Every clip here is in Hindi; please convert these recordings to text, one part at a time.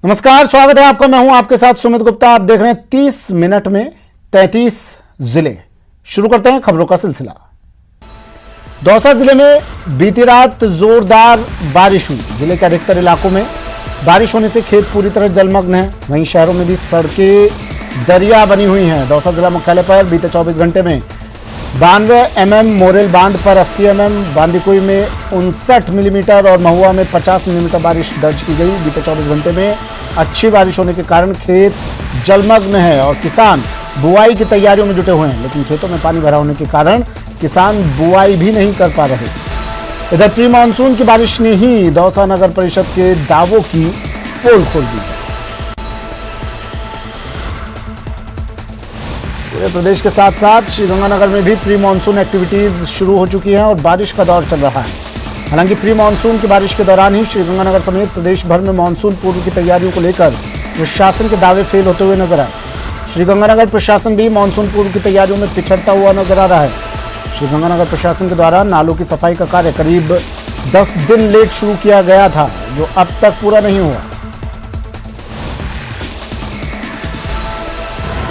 नमस्कार, स्वागत है आपका। मैं हूं आपके साथ सुमित गुप्ता। आप देख रहे हैं 30 मिनट में 33 जिले। शुरू करते हैं खबरों का सिलसिला। दौसा जिले में बीती रात जोरदार बारिश हुई। जिले के अधिकतर इलाकों में बारिश होने से खेत पूरी तरह जलमग्न है। वहीं शहरों में भी सड़कें दरिया बनी हुई हैं। दौसा जिला मुख्यालय पर बीते 24 घंटे में 92 mm मोरेल बांध पर 80 mm, बांदीकुई में 59 मिलीमीटर और महुआ में 50 मिलीमीटर बारिश दर्ज की गई। बीते 24 घंटे में अच्छी बारिश होने के कारण खेत जलमग्न है और किसान बुआई की तैयारियों में जुटे हुए हैं, लेकिन खेतों में पानी भरा होने के कारण किसान बुआई भी नहीं कर पा रहे। इधर प्री मानसून की बारिश ने ही दौसा नगर परिषद के दावों की पोल खोल दी। पूरे प्रदेश के साथ साथ श्रीगंगानगर में भी प्री मानसून एक्टिविटीज शुरू हो चुकी हैं और बारिश का दौर चल रहा है। हालांकि प्री मानसून की बारिश के दौरान ही श्रीगंगानगर समेत प्रदेश भर में मानसून पूर्व की तैयारियों को लेकर प्रशासन के दावे फेल होते हुए नजर आए। श्रीगंगानगर प्रशासन भी मानसून पूर्व की तैयारियों में पिछड़ता हुआ नजर आ रहा है। श्रीगंगानगर प्रशासन के द्वारा नालों की सफाई का कार्य करीब 10 दिन लेट शुरू किया गया था, जो अब तक पूरा नहीं हुआ।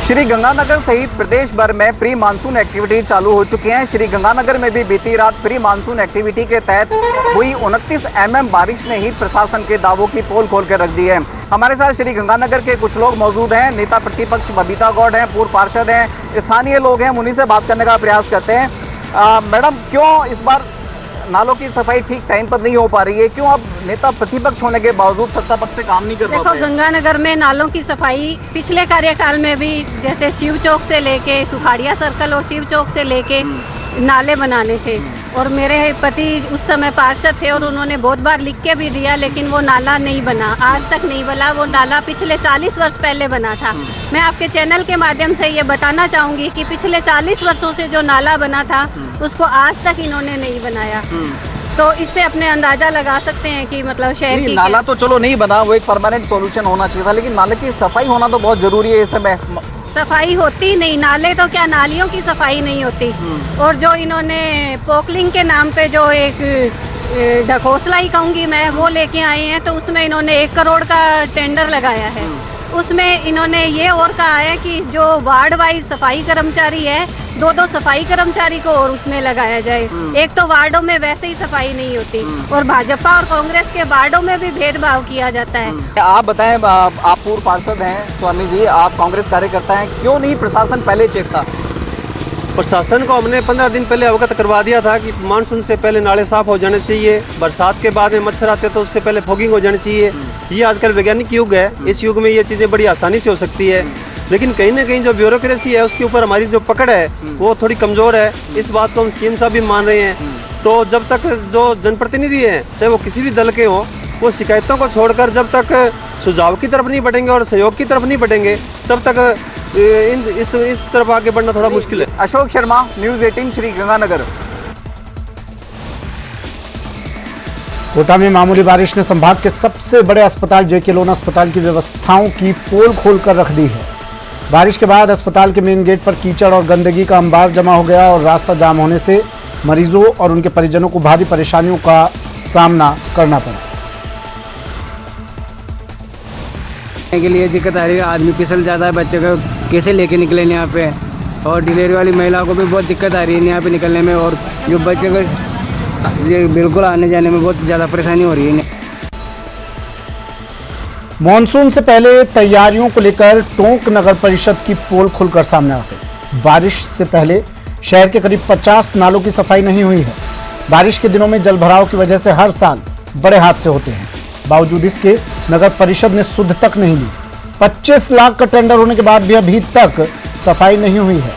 श्री गंगानगर सहित प्रदेश भर में प्री मानसून एक्टिविटी चालू हो चुकी हैं। श्री गंगानगर में भी बीती रात प्री मानसून एक्टिविटी के तहत हुई 29 mm बारिश ने ही प्रशासन के दावों की पोल खोल कर रख दी है। हमारे साथ श्री गंगानगर के कुछ लोग मौजूद हैं। नेता प्रतिपक्ष बबीता गौड़ हैं, पूर्व पार्षद हैं, स्थानीय लोग हैं। उन्हीं से बात करने का प्रयास करते हैं। मैडम, क्यों इस बार नालों की सफाई ठीक टाइम पर नहीं हो पा रही है? क्यों अब नेता प्रतिपक्ष होने के बावजूद सत्ता पक्ष से काम नहीं कर पाते? देखो, गंगानगर में नालों की सफाई पिछले कार्यकाल में भी, जैसे शिव चौक से लेके सुखाड़िया सर्कल और शिव चौक से लेके नाले बनाने थे और मेरे पति उस समय पार्षद थे और उन्होंने बहुत बार लिख के भी दिया, लेकिन वो नाला नहीं बना, आज तक नहीं बना। वो नाला पिछले 40 वर्ष पहले बना था। मैं आपके चैनल के माध्यम से ये बताना चाहूँगी कि पिछले 40 वर्षों से जो नाला बना था उसको आज तक इन्होंने नहीं बनाया। तो इससे अपने अंदाजा लगा सकते हैं कि मतलब शहर की नाला तो चलो नहीं बना, वो एक परमानेंट सॉल्यूशन होना चाहिए था, लेकिन नाले की सफाई होना तो बहुत जरूरी है। इस समय सफाई होती नहीं, नाले तो क्या नालियों की सफाई नहीं होती। और जो इन्होंने पोकलिंग के नाम पे जो एक ढकोसला ही कहूँगी मैं, वो लेके आए हैं, तो उसमें इन्होंने 1 करोड़ का टेंडर लगाया है। उसमें इन्होंने ये और कहा है कि जो वार्ड वाइज सफाई कर्मचारी है, 2-2 सफाई कर्मचारी को और उसमें लगाया जाए। एक तो वार्डों में वैसे ही सफाई नहीं होती और भाजपा और कांग्रेस के वार्डों में भी भेदभाव किया जाता है। आप बताएं, आप पूर्व पार्षद हैं स्वामी जी, आप कांग्रेस कार्यकर्ता हैं, क्यों नहीं प्रशासन पहले चेकता? प्रशासन को हमने 15 दिन पहले अवगत करवा दिया था कि मानसून से पहले नाले साफ हो जाने चाहिए, बरसात के बाद में मच्छर आते तो उससे पहले फॉगिंग हो जानी चाहिए। ये आजकल वैज्ञानिक युग है, इस युग में ये चीज़ें बड़ी आसानी से हो सकती है, लेकिन कहीं ना कहीं जो ब्यूरोक्रेसी है उसके ऊपर हमारी जो पकड़ है वो थोड़ी कमज़ोर है। इस बात को हम सीएम साहब भी मान रहे हैं। तो जब तक जो जनप्रतिनिधि हैं, चाहे वो किसी भी दल के हों, वो शिकायतों को छोड़कर जब तक सुझाव की तरफ नहीं बढ़ेंगे और सहयोग की तरफ नहीं बढ़ेंगे, तब तक इस तरफ आगे बढ़ना थोड़ा मुश्किल है। अशोक शर्मा, न्यूज़ 18, श्री गंगानगर। कोटा में मामूली बारिश ने संभाग के सबसे बड़े अस्पताल जेके लोन अस्पताल की व्यवस्थाओं की पोल खोलकर रख दी है। बारिश के बाद अस्पताल के मेन गेट पर कीचड़ और गंदगी का अंबार जमा हो गया और रास्ता जाम होने से मरीजों और उनके परिजनों को भारी परेशानियों का सामना करना पड़ा। के लिए दिक्कत आ रही है, आदमी फिसल जाता है, बच्चे को कैसे लेके निकले यहाँ पे, और डिलीवरी वाली महिला को भी बहुत दिक्कत आ रही है यहाँ पे निकलने में, और जो बच्चे को ये बिल्कुल आने जाने में बहुत ज़्यादा परेशानी हो रही है। मॉनसून से पहले तैयारियों को लेकर टोंक नगर परिषद की पोल खुलकर सामने आ गई। बारिश से पहले शहर के करीब 50 नालों की सफाई नहीं हुई है। बारिश के दिनों में जलभराव की वजह से हर साल बड़े हादसे होते हैं। बावजूद इसके नगर परिषद ने सुध तक नहीं ली। 25 लाख का टेंडर होने के बाद भी अभी तक सफाई नहीं हुई है।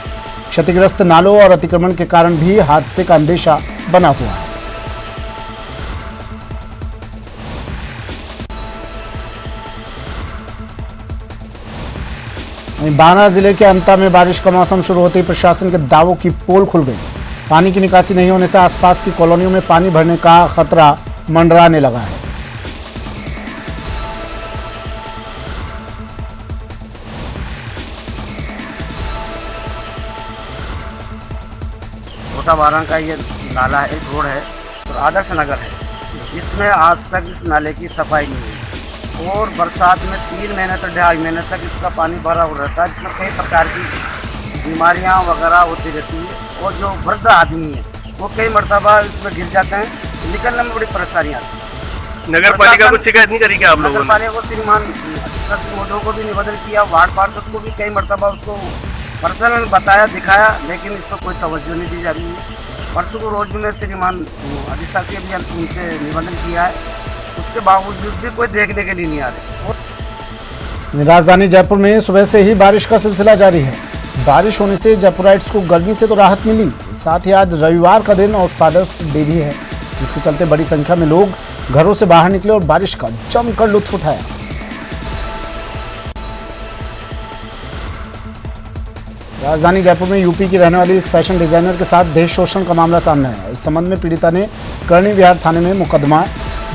क्षतिग्रस्त नालों और अतिक्रमण के कारण भी हादसे का अंदेशा बना हुआ है। बांदा जिले के अंता में बारिश का मौसम शुरू होते ही प्रशासन के दावों की पोल खुल गई। पानी की निकासी नहीं होने से आसपास की कॉलोनियों में पानी भरने का खतरा मंडराने लगा है। कोटा बारह का ये नाला है, रोड है और आदर्श नगर है, इसमें आज तक इस नाले की सफाई नहीं हुई। और बरसात में 3 महीने तो 2.5 महीने तक इसका पानी भरा हुआ रहता है, जिसमें कई प्रकार की बीमारियां वगैरह होती रहती है। और जो वृद्ध आदमी है वो कई मरतबा इसमें गिर जाते हैं, निकलने में बड़ी परेशानी आती है। नगर पालिका को शिकायत नहीं करी क्या आप लोगों नगर ने? पालिका को श्रीमान मोटो को भी निवेदन किया, वार्ड पार्षद को भी कई मरतबा उसको पर्सनल बताया, दिखाया, लेकिन इस पर कोई तवज्जो नहीं दी जा रही है। परसों को रोज में श्रीमान अधिशासी अभियान उनसे निवेदन किया है, उसके बावजूद भी कोई देखने के लिए नहीं आ रहे। राजधानी जयपुर में सुबह से ही बारिश का सिलसिला जारी है। बारिश होने से जयपुराइट्स को गर्मी से तो राहत मिली, साथ ही आज रविवार का दिन और फादर्स डे भी है, जिसके चलते बड़ी संख्या में लोग घरों से बाहर निकले और बारिश का जमकर लुत्फ उठाया। राजधानी जयपुर में यूपी की रहने वाली एक फैशन डिजाइनर के साथ देह शोषण का मामला सामने आया। इस संबंध में पीड़िता ने करणी विहार थाने में मुकदमा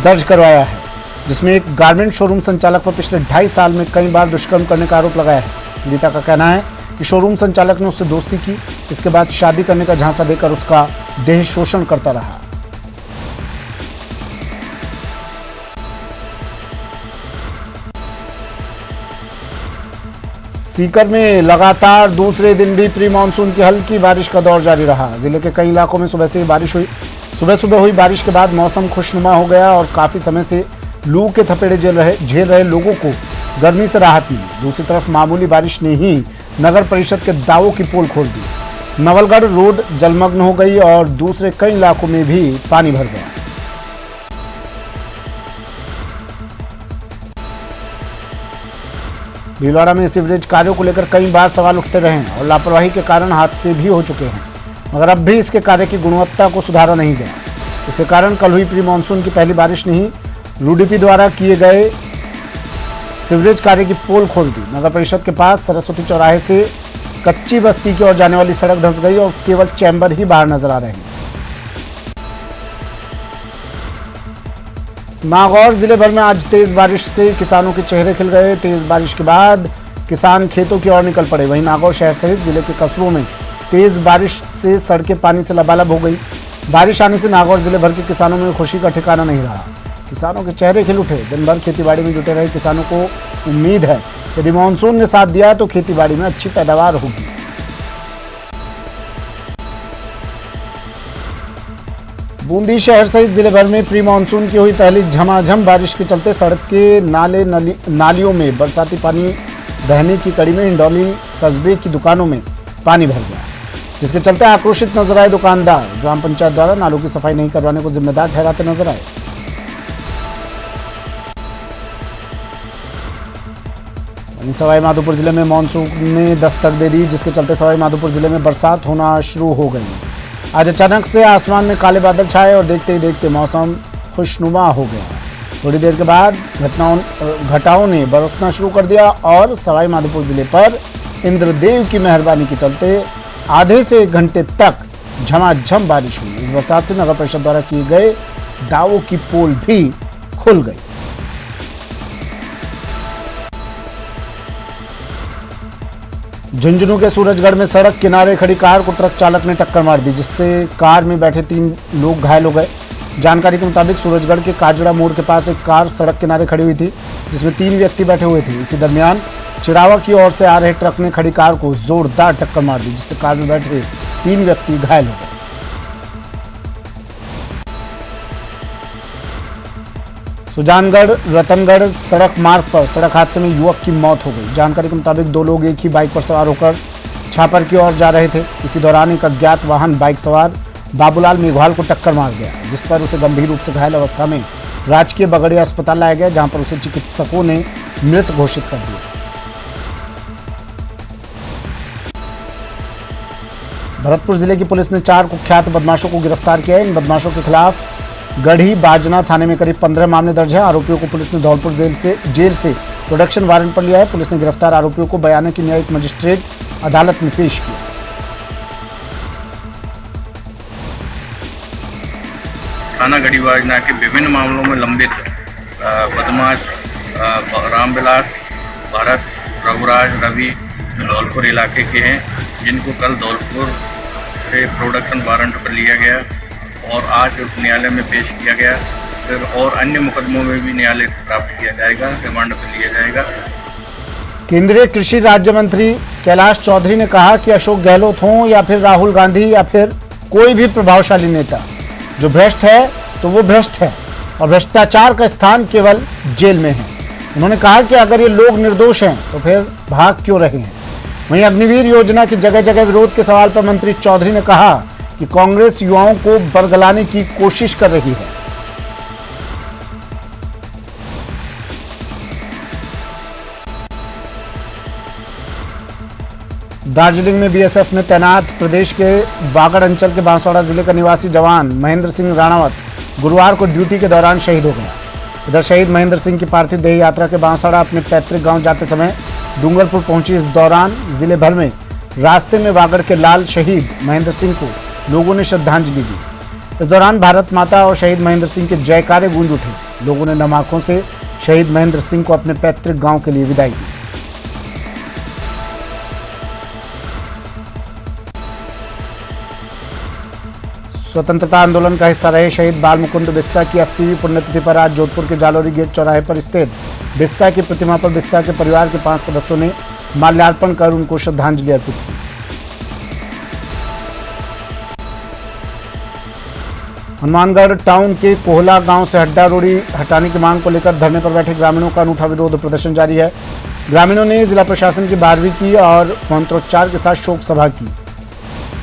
दर्ज करवाया है, जिसमें एक गारमेंट शोरूम संचालक पर पिछले 2.5 साल में कई बार दुष्कर्म करने का आरोप लगाया है। पीड़िता का कहना है कि शोरूम संचालक ने उससे दोस्ती की, इसके बाद शादी करने का झांसा देकर उसका देह शोषण करता रहा। सीकर में लगातार दूसरे दिन भी प्री मानसून की हल्की बारिश का दौर जारी रहा। जिले के कई इलाकों में सुबह से ही बारिश हुई। सुबह हुई बारिश के बाद मौसम खुशनुमा हो गया और काफी समय से लू के थपेड़े झेल रहे लोगों को गर्मी से राहत मिली। दूसरी तरफ मामूली बारिश ने ही नगर परिषद के दावों की पोल खोल दी। नवलगढ़ रोड जलमग्न हो गई और दूसरे कई इलाकों में भी पानी भर गया। भीलवाड़ा में सीवरेज कार्यों को लेकर कई बार सवाल उठते रहे हैं और लापरवाही के कारण हादसे भी हो चुके हैं, मगर अब भी इसके कार्य की गुणवत्ता को सुधारा नहीं गया। इसके कारण कल हुई प्री मानसून की पहली बारिश ने ही यूडीपी द्वारा किए गए सीवरेज कार्य की पोल खोल दी। नगर परिषद के पास सरस्वती चौराहे से कच्ची बस्ती की ओर जाने वाली सड़क धंस गई और केवल चैम्बर ही बाहर नजर आ रहे हैं। नागौर जिले भर में आज तेज बारिश से किसानों के चेहरे खिल गए। तेज बारिश के बाद किसान खेतों की ओर निकल पड़े। वहीं नागौर शहर सहित जिले के कस्बों में तेज बारिश से सड़कें पानी से लबालब हो गई। बारिश आने से नागौर जिले भर के किसानों में खुशी का ठिकाना नहीं रहा। किसानों के चेहरे खिल उठे। दिन भर खेतीबाड़ी में जुटे रहे किसानों को उम्मीद है यदि मानसून ने साथ दिया तो खेतीबाड़ी में अच्छी पैदावार होगी। बूंदी शहर सहित जिले भर में प्री मानसून की हुई पहली झमाझम बारिश के चलते सड़क के नालियों में बरसाती पानी बहने की कड़ी में इंडौली कस्बे की दुकानों में पानी भर गया, जिसके चलते आक्रोशित नजर आए दुकानदार। ग्राम पंचायत द्वारा नालों की सफाई नहीं करवाने को जिम्मेदार ठहराते नजर आए। सवाई माधोपुर जिले में मानसून ने दस्तक दे दी, जिसके चलते सवाई माधोपुर जिले में बरसात होना शुरू हो गई। आज अचानक से आसमान में काले बादल छाए और देखते ही देखते मौसम खुशनुमा हो गया। थोड़ी देर के बाद घटाओं ने बरसना शुरू कर दिया और सवाई माधोपुर जिले पर इंद्रदेव की मेहरबानी के चलते आधे से 1 घंटे तक झमाझम बारिश हुई। इस बरसात से नगर परिषद द्वारा किए गए दावों की पोल भी खुल गई। झुंझुनू के सूरजगढ़ में सड़क किनारे खड़ी कार को ट्रक चालक ने टक्कर मार दी, जिससे कार में बैठे 3 लोग घायल हो गए। जानकारी के मुताबिक सूरजगढ़ के काजड़ा मोड़ के पास एक कार सड़क किनारे खड़ी हुई थी, जिसमें 3 व्यक्ति बैठे हुए थे। इसी दरमियान चिड़ावा की ओर से आ रहे ट्रक ने खड़ी कार को जोरदार टक्कर मार दी, जिससे कार में बैठे 3 व्यक्ति घायल हो गए। सुजानगढ़ रतनगढ़ सड़क मार्ग पर सड़क हादसे में युवक की मौत हो गई। जानकारी के मुताबिक 2 लोग एक ही बाइक पर सवार होकर छापर की ओर जा रहे थे। इसी दौरान एक अज्ञात वाहन बाइक सवार बाबूलाल मेघवाल को टक्कर मार गया, जिस पर उसे गंभीर रूप से घायल अवस्था में राजकीय बगड़िया अस्पताल लाया गया, जहां पर उसे चिकित्सकों ने मृत घोषित कर दिया। भरतपुर जिले की पुलिस ने 4 कुख्यात बदमाशों को गिरफ्तार किया है। इन बदमाशों के खिलाफ गढ़ी बाजना थाने में करीब 15 मामले दर्ज हैं। आरोपियों को पुलिस ने धौलपुर जेल से प्रोडक्शन वारंट पर लिया है। पुलिस ने गिरफ्तार आरोपियों को बयाना की न्यायिक मजिस्ट्रेट अदालत में पेश किया। थाना गढ़ी बाजना के विभिन्न मामलों में लंबित बदमाश रामविलास, भरत, रघुराज, रवि धौलपुर इलाके के हैं, जिनको कल धौलपुर से प्रोडक्शन वारंट पर लिया गया और आज न्यायालय में पेश किया गया। फिर और अन्य मुकदमों में भी न्यायालय से प्राप्त किया जाएगा, रिमांड पर लिया जाएगा। केंद्रीय कृषि राज्य मंत्री कैलाश चौधरी ने कहा कि अशोक गहलोत हों या फिर राहुल गांधी या फिर कोई भी प्रभावशाली नेता, जो भ्रष्ट है तो वो भ्रष्ट है और भ्रष्टाचार का स्थान केवल जेल में है। उन्होंने कहा कि अगर ये लोग निर्दोष हैं तो फिर भाग क्यों रहे हैं। वहीं अग्निवीर योजना की जगह जगह विरोध के सवाल पर मंत्री चौधरी ने कहा कि कांग्रेस युवाओं को बरगलाने की कोशिश कर रही है। दार्जिलिंग में बीएसएफ में तैनात प्रदेश के वागड़ अंचल के बांसवाड़ा जिले का निवासी जवान महेंद्र सिंह राणावत गुरुवार को ड्यूटी के दौरान शहीद हो गया। इधर शहीद महेंद्र सिंह की पार्थिव देह यात्रा के बांसवाड़ा अपने पैतृक गांव जाते समय डूंगरपुर पहुंची। इस दौरान जिले भर में रास्ते में वागड़ के लाल शहीद महेंद्र सिंह को लोगों ने श्रद्धांजलि दी। इस दौरान भारत माता और शहीद महेंद्र सिंह के जयकारे गूंज उठे। लोगों ने नम आंखों से शहीद महेंद्र सिंह को अपने पैतृक गांव के लिए विदाई दी। स्वतंत्रता आंदोलन का हिस्सा रहे शहीद बाल मुकुंद बिस्सा की 80वीं पुण्यतिथि पर आज जोधपुर के जालोरी गेट चौराहे पर स्थित बिस्सा की प्रतिमा पर बिस्सा के परिवार के 5 सदस्यों ने माल्यार्पण कर उनको श्रद्धांजलि अर्पित की। हनुमानगढ़ टाउन के कोहला गांव से हड्डा रोड़ी हटाने की मांग को लेकर धरने पर बैठे ग्रामीणों का अनूठा विरोध प्रदर्शन जारी है। ग्रामीणों ने जिला प्रशासन की 12वीं की और मंत्रोच्चार के साथ शोक सभा की।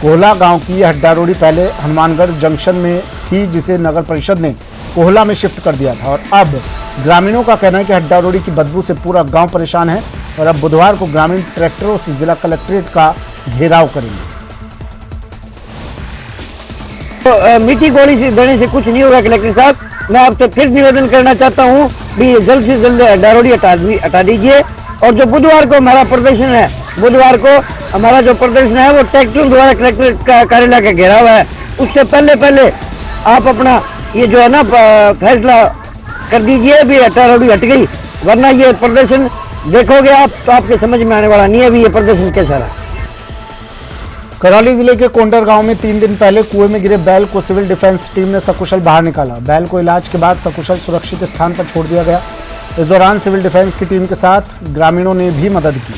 कोहला गांव की हड्डा रोड़ी पहले हनुमानगढ़ जंक्शन में थी, जिसे नगर परिषद ने कोहला में शिफ्ट कर दिया था और अब ग्रामीणों का कहना है कि हड्डा रोड़ी की बदबू से पूरा गांव परेशान है और अब बुधवार को ग्रामीण ट्रैक्टरों से जिला कलेक्ट्रेट का घेराव करेंगे। तो मीठी गोली से देने से कुछ नहीं होगा कलेक्टर साहब। मैं आपसे फिर निवेदन करना चाहता हूँ भी जल्द से जल्द हड्डा रोड़ी हटा दीजिए और जो बुधवार को हमारा प्रदर्शन है, बुधवार को हमारा जो प्रदर्शन है वो ट्रैक्टर द्वारा कलेक्ट्रेट कार्यालय का घेराव है। उससे पहले आप अपना ये जो है ना फैसला कर दीजिए भी हड्डा रोड़ी हट गई, वरना ये प्रदर्शन देखोगे आप तो आपके समझ में आने वाला नहीं है भी ये प्रदर्शन कैसा रहा। करौली जिले के कोंडर गांव में 3 दिन पहले कुएं में गिरे बैल को सिविल डिफेंस टीम ने सकुशल बाहर निकाला। बैल को इलाज के बाद सकुशल सुरक्षित स्थान पर छोड़ दिया गया। इस दौरान सिविल डिफेंस की टीम के साथ ग्रामीणों ने भी मदद की।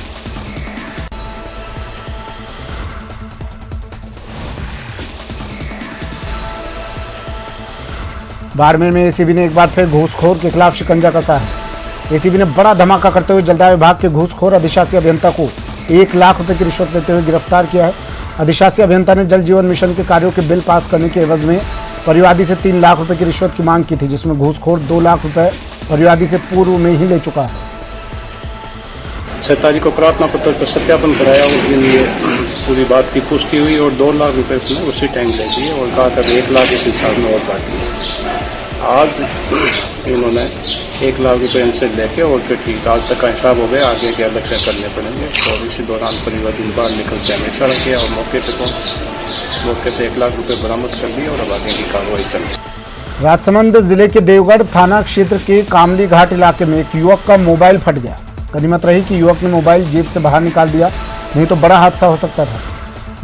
बाड़मेर में एसीबी ने एक बार फिर घूसखोर के खिलाफ शिकंजा कसा है। एसीबी ने बड़ा धमाका करते हुए जलदाय विभाग के घूसखोर अधिशासी अभियंता को 1 लाख रुपए की रिश्वत लेते हुए गिरफ्तार किया है। अधिशासी अभियंता ने जल जीवन मिशन के कार्यों के बिल पास करने के एवज में परिवादी से 3 लाख रुपए की रिश्वत की मांग की थी, जिसमें घूसखोर 2 लाख रुपए परिवादी से पूर्व में ही ले चुका है। 6 तारीख को प्रार्थना पत्र पर सत्यापन कराया, उसके लिए पूरी बात की पुष्टि हुई और 2 लाख रुपए उसने उसी टाइम ले दिए और कहा था 1 लाख इस हिसाब में और बाकी है। आज इन्होंने 1 लाख रुपए इनसे लेके और फिर ठीक आज तक का हिसाब हो गया, आगे के अलग से करने पड़ेंगे। और इसी दौरान परिवादी बाहर निकल के हमें इशारा किया और मौके से 1 लाख रुपए बरामद कर दिए और अब आगे की कार्रवाई चल रही है। राजसमंद जिले के देवगढ़ थाना क्षेत्र के कामली घाट इलाके में एक युवक का मोबाइल फट गया। गनीमत रही कि युवक ने मोबाइल जेब से बाहर निकाल दिया, नहीं तो बड़ा हादसा हो सकता था।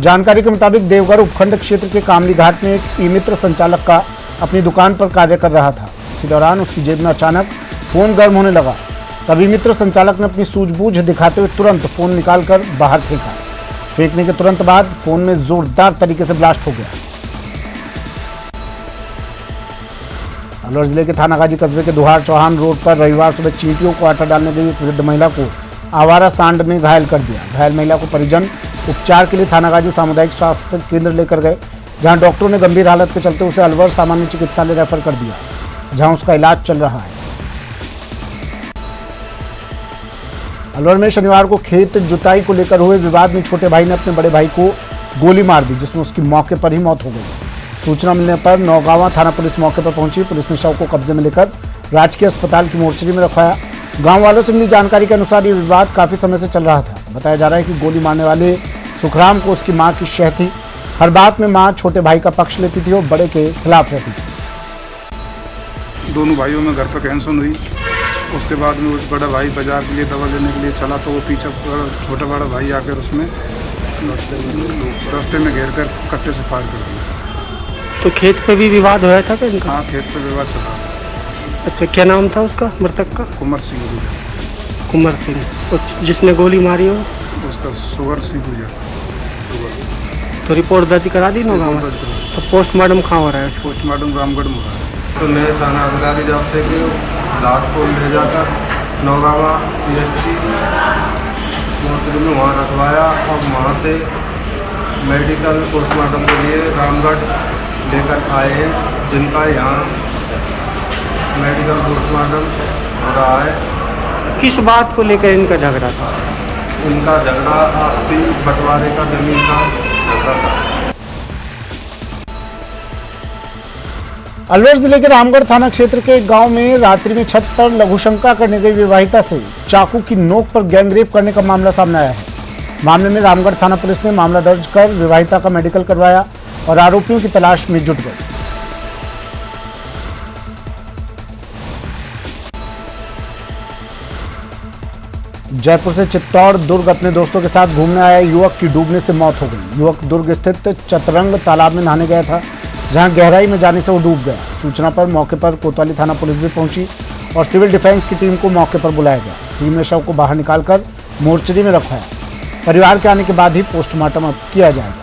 जानकारी के मुताबिक देवगढ़ उपखंड क्षेत्र के कामली घाट में एक ई-मित्र संचालक का अपनी दुकान पर कार्य कर रहा था। इसी दौरान उसकी जेब में अचानक फोन गर्म होने लगा। तभी मित्र संचालक ने अपनी सूझबूझ दिखाते हुए तुरंत फोन निकालकर बाहर फेंका। फेंकने के तुरंत बाद फोन में जोरदार तरीके से ब्लास्ट हो गया। अलवर जिले के थानागाजी कस्बे के दुहार चौहान रोड पर रविवार सुबह चींटियों को आटा डालने गई एक वृद्ध महिला को आवारा सांड ने घायल कर दिया। घायल महिला को परिजन उपचार के लिए थानागाजी सामुदायिक स्वास्थ्य केंद्र लेकर गए, जहां डॉक्टरों ने गंभीर हालत के चलते उसे अलवर सामान्य चिकित्सालय रेफर कर दिया, जहां उसका इलाज चल रहा है। अलवर में शनिवार को खेत जुताई को लेकर हुए विवाद में छोटे भाई ने अपने बड़े भाई को गोली मार दी, जिसमें उसकी मौके पर ही मौत हो गई। सूचना मिलने पर नौगावा थाना पुलिस मौके पर पहुंची। पुलिस ने शव को कब्जे में लेकर राजकीय अस्पताल की मोर्चरी में रखवाया। गांव वालों से मिली जानकारी के अनुसार ये विवाद काफी समय से चल रहा था। बताया जा रहा है कि गोली मारने वाले सुखराम को उसकी मां की शह थी। हर बात में मां छोटे भाई का पक्ष लेती थी और बड़े के खिलाफ रहती थी। दोनों भाइयों में घर पर टेंशन हुई। उसके बाद में उस बड़ा भाई बाजार के लिए दवा लेने के लिए चला तो वो पीछे छोटा बड़ा भाई आकर उसमें रास्ते में घेर कर कट्टे से फायर कर दिया। तो खेत पे भी विवाद हुआ था क्या इनका? हाँ, खेत पे विवाद चला। अच्छा, क्या नाम था उसका मृतक का? कुंवर सिंह गुजर। कुंवर सिंह। कुछ जिसने गोली मारी हो? उसका सुगर सिंह गुजर। तो रिपोर्ट दर्ज करा दी ना गाँव? तो पोस्टमार्टम कहाँ हो रहा है? पोस्टमार्टम रामगढ़ में हो रहा है। तो मैं थाना अधिकारी जब से कि लाश को ले जाकर नौगावा CHC मोर्चरी में वहाँ रखवाया और वहाँ से मेडिकल पोस्टमार्टम के लिए रामगढ़ लेकर आए हैं, जिनका यहाँ मेडिकल पोस्टमार्टम हो रहा है। किस बात को लेकर इनका झगड़ा था? इनका झगड़ा आपसी बंटवारे का जमीन का झगड़ा था। अलवर जिले के रामगढ़ थाना क्षेत्र के एक गांव में रात्रि में छत पर लघुशंका करने गई विवाहिता से चाकू की नोक पर गैंगरेप करने का मामला सामने आया है। मामले में रामगढ़ थाना पुलिस ने मामला दर्ज कर विवाहिता का मेडिकल करवाया और आरोपियों की तलाश में जुट गई। जयपुर से चित्तौड़ दुर्ग अपने दोस्तों के साथ घूमने आया युवक की डूबने से मौत हो गई। युवक दुर्ग स्थित चतरंग तालाब में नहाने गया था, जहां गहराई में जाने से वो डूब गया। सूचना पर मौके पर कोतवाली थाना पुलिस भी पहुंची और सिविल डिफेंस की टीम को मौके पर बुलाया गया। टीम ने शव को बाहर निकालकर मोर्चरी में रखवाया। परिवार के आने के बाद ही पोस्टमार्टम किया जाएगा।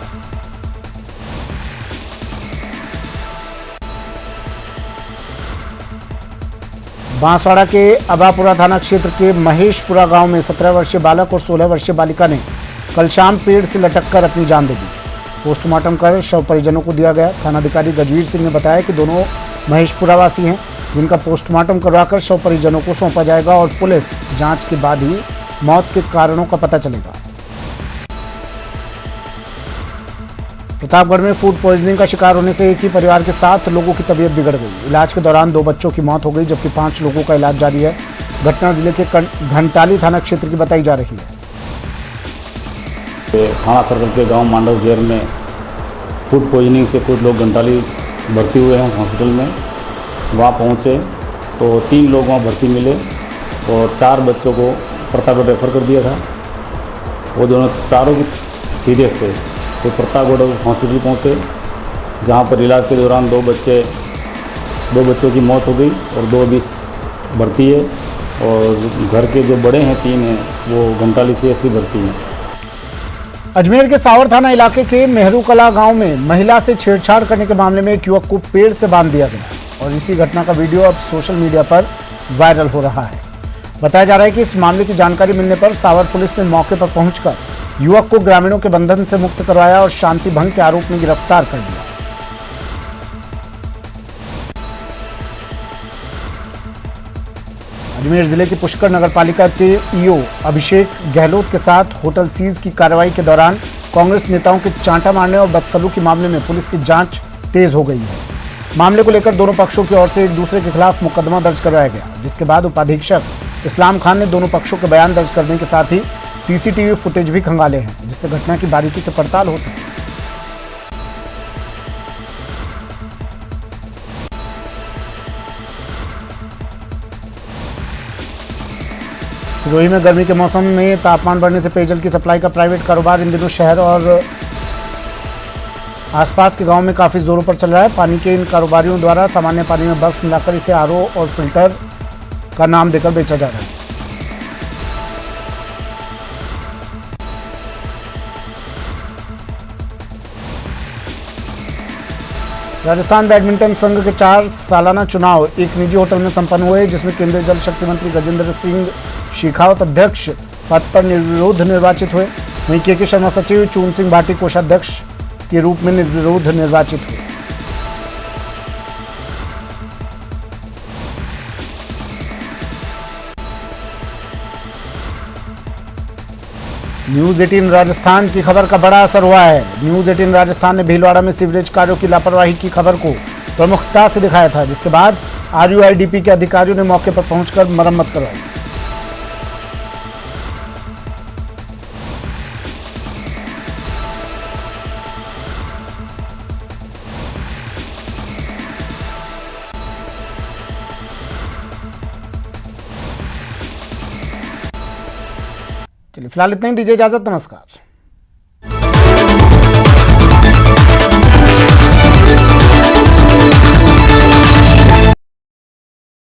बांसवाड़ा के अबापुरा थाना क्षेत्र के महेशपुरा गांव में 17 वर्षीय बालक और 16 वर्षीय बालिका ने कल शाम पेड़ से लटककर अपनी जान दे दी। पोस्टमार्टम कर शव परिजनों को दिया गया। थानाधिकारी गजवीर सिंह ने बताया कि दोनों महेशपुरा वासी हैं, जिनका पोस्टमार्टम करवाकर शव परिजनों को सौंपा जाएगा और पुलिस जांच के बाद ही मौत के कारणों का पता चलेगा। प्रतापगढ़ में फूड पॉइजनिंग का शिकार होने से एक ही परिवार के 7 लोगों की तबीयत बिगड़ गई। इलाज के दौरान 2 बच्चों की मौत हो गई, जबकि 5 लोगों का इलाज जारी है। घटना जिले के घंटाली थाना क्षेत्र की बताई जा रही है। थाना सर्कल के गांव मांडव जेर में फूड पॉइजनिंग से कुछ लोग घंटाली भर्ती हुए हैं हॉस्पिटल में। वहाँ पहुँचे तो 3 लोग वहाँ भर्ती मिले और 4 बच्चों को प्रतापगढ़ रेफर कर दिया था। वो दोनों चारों की सीरियस थे, तो प्रतापगढ़ हॉस्पिटल पहुँचे, जहाँ पर इलाज के दौरान 2 बच्चों की मौत हो गई और 2 अभी भर्ती है। और घर के जो बड़े हैं 3 हैं वो घंटाली CHC भर्ती हैं। अजमेर के सावर थाना इलाके के मेहरू कला गांव में महिला से छेड़छाड़ करने के मामले में एक युवक को पेड़ से बांध दिया गया और इसी घटना का वीडियो अब सोशल मीडिया पर वायरल हो रहा है। बताया जा रहा है कि इस मामले की जानकारी मिलने पर सावर पुलिस ने मौके पर पहुंचकर युवक को ग्रामीणों के बंधन से मुक्त करवाया और शांति भंग के आरोप में गिरफ्तार कर लिया। अजमेर जिले की पुष्कर नगरपालिका के ईओ अभिषेक गहलोत के साथ होटल सीज की कार्रवाई के दौरान कांग्रेस नेताओं के चांटा मारने और बदसलूकी मामले में पुलिस की जांच तेज हो गई है। मामले को लेकर दोनों पक्षों की ओर से एक दूसरे के खिलाफ मुकदमा दर्ज करवाया गया, जिसके बाद उपाधीक्षक इस्लाम खान ने दोनों पक्षों के बयान दर्ज करने के साथ ही CCTV फुटेज भी खंगाले हैं, जिससे घटना की बारीकी से पड़ताल हो सके। सिरोही में गर्मी के मौसम में तापमान बढ़ने से पेयजल की सप्लाई का प्राइवेट कारोबार इन दिनों शहर और आसपास के गांव में काफी जोरों पर चल रहा है। पानी के इन कारोबारियों द्वारा सामान्य पानी में बर्फ मिलाकर इसे RO और फिल्टर का नाम देकर बेचा जा रहा है। राजस्थान बैडमिंटन संघ के 4 सालाना चुनाव एक निजी होटल में संपन्न हुए, जिसमें केंद्रीय जल शक्ति मंत्री गजेंद्र सिंह शेखावत अध्यक्ष पद पर निर्विरोध निर्वाचित हुए। वहीं KK शर्मा सचिव, चून सिंह भाटी कोषाध्यक्ष के रूप में निर्विरोध निर्वाचित हुए। न्यूज 18 राजस्थान की खबर का बड़ा असर हुआ है। न्यूज 18 राजस्थान ने भीलवाड़ा में सीवरेज कार्यों की लापरवाही की खबर को प्रमुखता से दिखाया था, जिसके बाद RUIDP के अधिकारियों ने मौके पर पहुंचकर मरम्मत करवाई। चलिए फिलहाल इतना ही, दीजिए इजाजत, नमस्कार।